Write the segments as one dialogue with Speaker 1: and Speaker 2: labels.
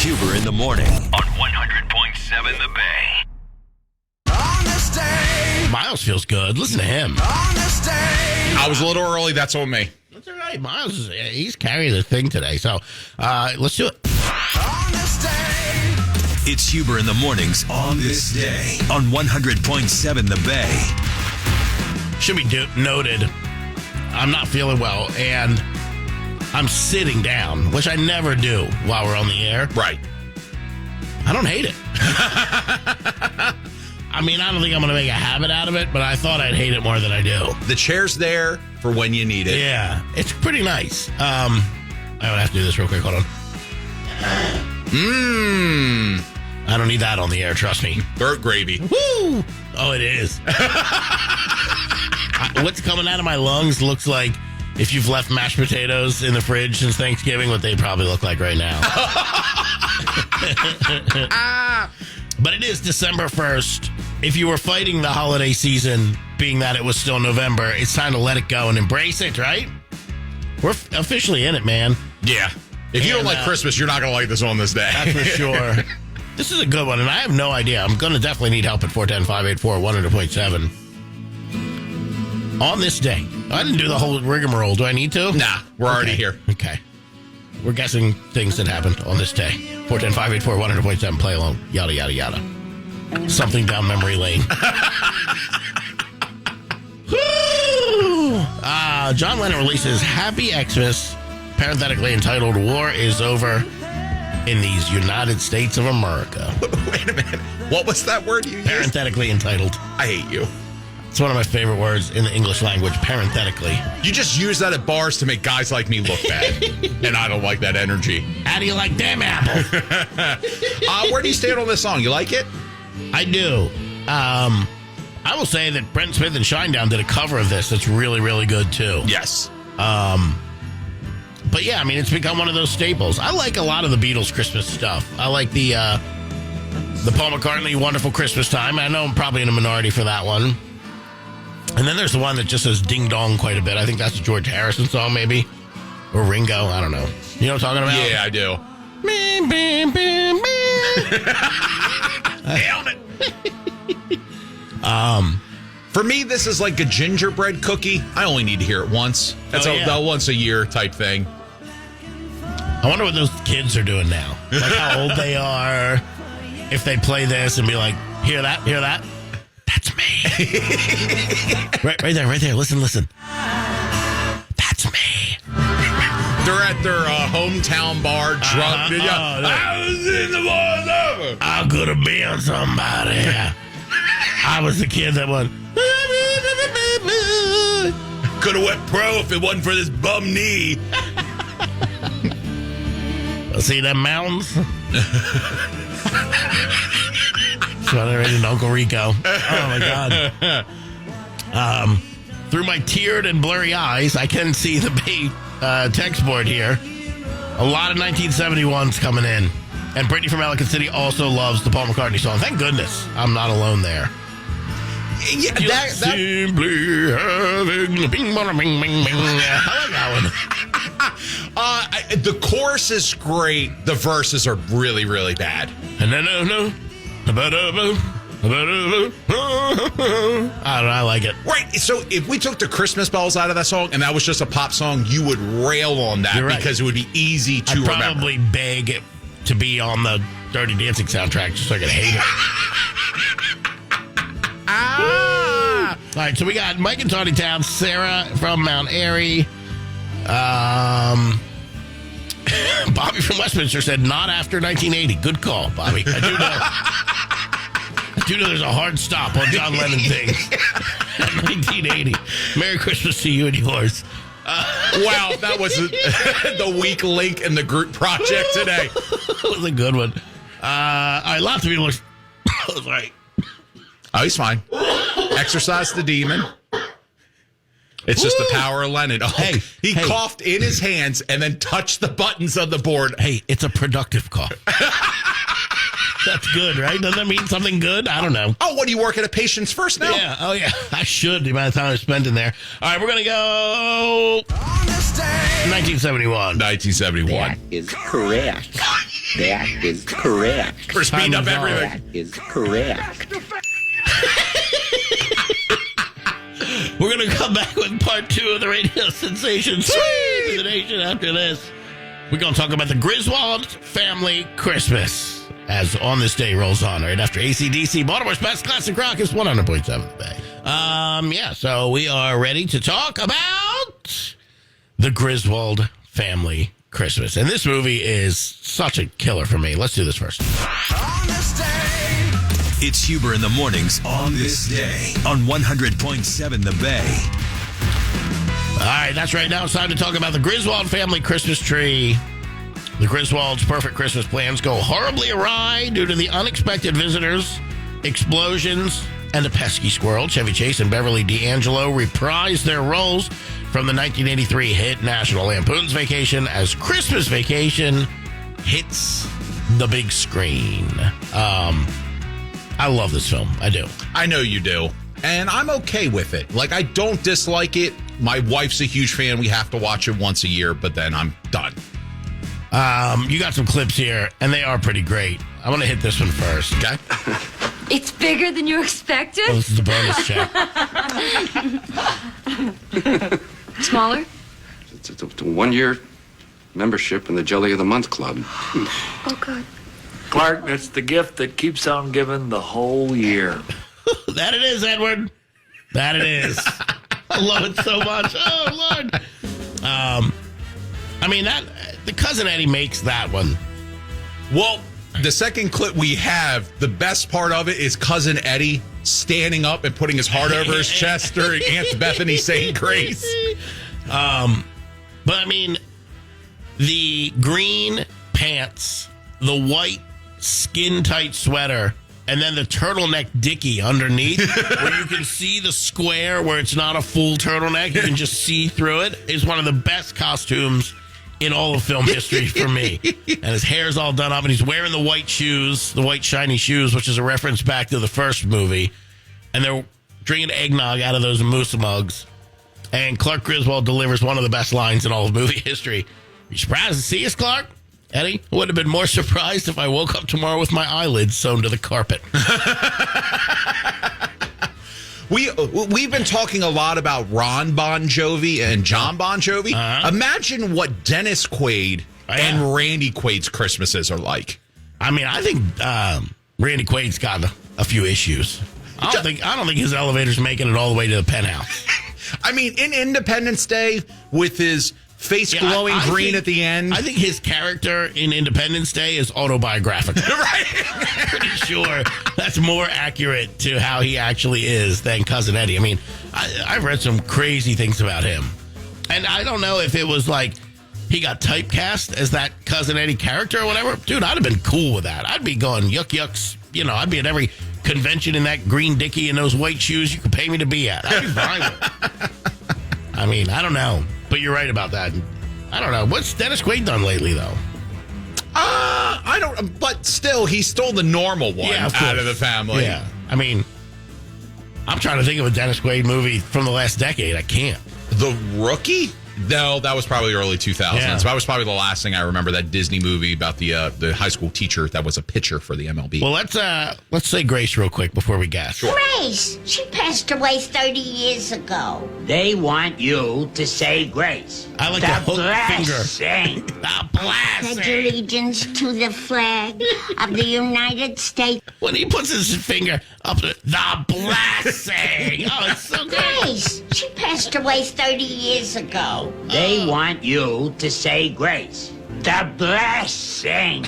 Speaker 1: Huber in the morning on 100.7 The Bay.
Speaker 2: On this day,
Speaker 3: Miles feels good. Listen to him.
Speaker 2: on this day.
Speaker 4: I was a little early. That's on me.
Speaker 3: That's all right. Miles, he's carrying the thing today. So let's do it.
Speaker 2: On this day,
Speaker 1: It's Huber in the mornings on this day on 100.7 The Bay.
Speaker 3: Should be noted, I'm not feeling well, and I'm sitting down, which I never do while we're on the air.
Speaker 4: Right.
Speaker 3: I don't hate it. I mean, I don't think I'm going to make a habit out of it, but I thought I'd hate it more than I do.
Speaker 4: The chair's there for when you need it.
Speaker 3: Yeah, it's pretty nice. I would have to do this real quick. Hold on. I don't need that on the air, trust me.
Speaker 4: Throat gravy.
Speaker 3: Woo! Oh, it is. What's coming out of my lungs looks like if you've left mashed potatoes in the fridge since Thanksgiving, what they probably look like right now. But it is December 1st. If you were fighting the holiday season, being that it was still November, it's time to let it go and embrace it, right? We're officially in it, man.
Speaker 4: Yeah. If you don't like Christmas, you're not going to like this on this day.
Speaker 3: That's for sure. This is a good one, and I have no idea. I'm going to definitely need help at 410-584-100.7. On this day. I didn't do the whole rigmarole. Do I need to?
Speaker 4: Nah, we're already here.
Speaker 3: Okay. We're guessing things that happened on this day. 410-584-100.7. Play along. Yada, yada, yada. Something down memory lane. John Lennon releases Happy Xmas, parenthetically entitled War is Over in these United States of America.
Speaker 4: Wait a minute. What was that word you used?
Speaker 3: Parenthetically entitled.
Speaker 4: I hate you.
Speaker 3: It's one of my favorite words in the English language, parenthetically.
Speaker 4: You just use that at bars to make guys like me look bad. And I don't like that energy.
Speaker 3: How do you like them apples?
Speaker 4: Where do you stand on this song? You like it?
Speaker 3: I do. I will say that Brent Smith and Shinedown did a cover of this that's really, really good, too.
Speaker 4: Yes.
Speaker 3: But yeah, I mean, it's become one of those staples. I like a lot of the Beatles Christmas stuff. I like the Paul McCartney Wonderful Christmas Time. I know I'm probably in a minority for that one. And then there's the one that just says Ding Dong quite a bit. I think that's a George Harrison song, maybe. Or Ringo. I don't know. You know what I'm talking about?
Speaker 4: Yeah, I do.
Speaker 3: Bam, bam, bam, bam.
Speaker 4: Nailed it. For me, this is like a gingerbread cookie. I only need to hear it once. That's a once a year type thing.
Speaker 3: I wonder what those kids are doing now. Like how old they are. If they play this and be like, hear that, hear that? That's me. right there. Listen. That's me.
Speaker 4: They're at their hometown bar drunk. I was in the bar.
Speaker 3: I could have been somebody. I was the kid that went.
Speaker 4: Could have went pro if it wasn't for this bum knee.
Speaker 3: See them mountains? Right in Uncle Rico. Oh my God. Through my teared and blurry eyes, I can see the big text board here. A lot of 1971s coming in. And Brittany from Ellicott City also loves the Paul McCartney song. Thank goodness I'm not alone there.
Speaker 4: Yeah, that
Speaker 3: simply having bing, bing, bing, bing. I like that one.
Speaker 4: The chorus is great. The verses are really, really bad.
Speaker 3: I don't know. I like it.
Speaker 4: Right. So if we took the Christmas bells out of that song and that was just a pop song, you would rail on that because it would be easy to remember.
Speaker 3: I'd probably beg it to be on the Dirty Dancing soundtrack just so I could hate it. All right, so we got Mike in Tawny Town, Sarah from Mount Airy. Bobby from Westminster said, not after 1980. Good call, Bobby. I do know there's a hard stop on John Lennon things. 1980. Merry Christmas to you and yours.
Speaker 4: Wow, that was the weak link in the group project today.
Speaker 3: That was a good one. All right, lots of people are... Sorry.
Speaker 4: Oh, he's fine. Exercise the demon. It's just the power of Lennon. Oh, he coughed in his hands and then touched the buttons of the board.
Speaker 3: Hey, it's a productive cough. That's good, right? Doesn't that mean something good? I don't know.
Speaker 4: Oh, what, are you working at Patients First now?
Speaker 3: Yeah. Oh, yeah. I should, the amount of time I spent in there. All right, we're going to go... 1971.
Speaker 4: 1971.
Speaker 5: That is correct. That is correct.
Speaker 4: We're speeding up
Speaker 3: Time is up.
Speaker 4: everything.
Speaker 5: That is correct.
Speaker 3: We're going to come back with part 2 of the radio sensation Sweet to the Nation after this. We're going to talk about the Griswold family Christmas as On This Day rolls on right after AC/DC. Baltimore's best classic rock is 100.7 The Bay. So we are ready to talk about the Griswold family Christmas. And this movie is such a killer for me. Let's do this first.
Speaker 2: On this day,
Speaker 1: It's Huber in the mornings on this day on 100.7 The Bay.
Speaker 3: All right, that's right. Now it's time to talk about the Griswold family Christmas tree. The Griswold's perfect Christmas plans go horribly awry due to the unexpected visitors, explosions, and a pesky squirrel. Chevy Chase and Beverly D'Angelo reprise their roles from the 1983 hit National Lampoon's Vacation as Christmas Vacation hits the big screen. I love this film. I do.
Speaker 4: I know you do. And I'm okay with it. Like, I don't dislike it. My wife's a huge fan. We have to watch it once a year, but then I'm done.
Speaker 3: You got some clips here, and they are pretty great. I'm going to hit this one first.
Speaker 4: Okay?
Speaker 6: It's bigger than you expected?
Speaker 3: Oh, this is a bonus check.
Speaker 6: Smaller?
Speaker 7: It's a 1-year membership in the Jelly of the Month Club.
Speaker 6: Oh, God.
Speaker 8: Clark, it's the gift that keeps on giving the whole year.
Speaker 3: That it is, Edward. That it is. I love it so much. Oh, Lord. I mean, the Cousin Eddie makes that one.
Speaker 4: Well, the second clip we have, the best part of it is Cousin Eddie standing up and putting his heart over his chest during Aunt Bethany saying grace.
Speaker 3: But I mean, the green pants, the white skin-tight sweater, and then the turtleneck dickie underneath, where you can see the square where it's not a full turtleneck. You can just see through it. Is one of the best costumes in all of film history for me. And his hair's all done up, and he's wearing the white shoes, the white shiny shoes, which is a reference back to the first movie. And they're drinking eggnog out of those moose mugs. And Clark Griswold delivers one of the best lines in all of movie history. You surprised to see us, Clark? Eddie, I would have been more surprised if I woke up tomorrow with my eyelids sewn to the carpet.
Speaker 4: We've been talking a lot about Ron Bon Jovi and John Bon Jovi.
Speaker 3: Uh-huh.
Speaker 4: Imagine what Dennis Quaid and Randy Quaid's Christmases are like.
Speaker 3: I mean, I think Randy Quaid's got a few issues. I don't think his elevator's making it all the way to the penthouse.
Speaker 4: I mean, in Independence Day, with his face glowing
Speaker 3: I
Speaker 4: green
Speaker 3: think,
Speaker 4: at the end.
Speaker 3: I think his character in Independence Day is autobiographical.
Speaker 4: Right.
Speaker 3: Pretty sure that's more accurate to how he actually is than Cousin Eddie. I mean, I've read some crazy things about him. And I don't know if it was like he got typecast as that Cousin Eddie character or whatever. Dude, I'd have been cool with that. I'd be going yucks. You know, I'd be at every convention in that green dickie and those white shoes you could pay me to be at. I'd be fine with it. I mean, I don't know. But you're right about that. I don't know. What's Dennis Quaid done lately, though?
Speaker 4: I don't. But still, he's still the normal one out of the family.
Speaker 3: Yeah. I mean, I'm trying to think of a Dennis Quaid movie from the last decade. I can't.
Speaker 4: The Rookie? No, that was probably early 2000s.
Speaker 3: Yeah.
Speaker 4: That was probably the last thing I remember. That Disney movie about the high school teacher that was a pitcher for the MLB.
Speaker 3: Well, let's say Grace real quick before we guess. Sure.
Speaker 9: Grace, she passed away 30 years ago.
Speaker 5: They want you to say grace.
Speaker 3: I like the hook finger.
Speaker 5: Blessing.
Speaker 3: The
Speaker 9: Pledge
Speaker 3: blessing.
Speaker 9: allegiance to the flag of the United States.
Speaker 3: When he puts his finger up to the blessing. Oh, it's so good.
Speaker 9: Grace, she passed away 30 years ago.
Speaker 5: They want you to say grace. The blessing.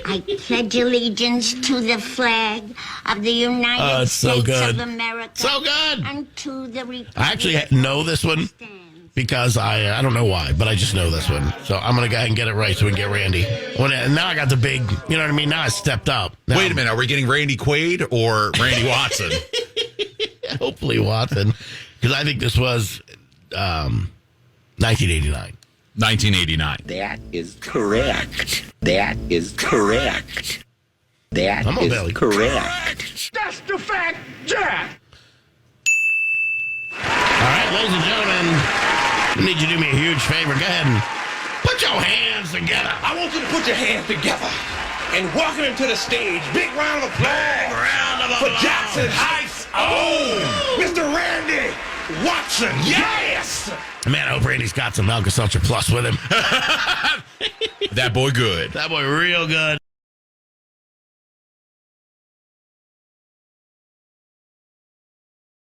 Speaker 9: I pledge allegiance to the flag of the United
Speaker 3: it's so
Speaker 9: States
Speaker 3: good.
Speaker 9: of America.
Speaker 3: So good.
Speaker 9: And to the Republic.
Speaker 3: I actually know this one because I don't know why, but I just know this one. So I'm going to go ahead and get it right so we can get Randy. Now I got the big, you know what I mean? Now I stepped up. Now,
Speaker 4: Wait a minute. Are we getting Randy Quaid or Randy Watson?
Speaker 3: hopefully Watson, because I think this was 1989.
Speaker 4: 1989.
Speaker 5: That is correct. That is correct. That
Speaker 3: Come on,
Speaker 5: is
Speaker 3: Billy.
Speaker 5: correct.
Speaker 8: That's the fact, Jack!
Speaker 3: All right, ladies and gentlemen, I need you to do me a huge favor. Go ahead and put your hands together.
Speaker 2: I want you to put your hands together. and welcome him to the stage. Big round of applause for Jackson Heights. Oh, Mr. Randy Watson. Yes.
Speaker 3: Man, I hope Randy's got some Alka-Seltzer Plus with him.
Speaker 4: That boy good.
Speaker 3: That boy real good.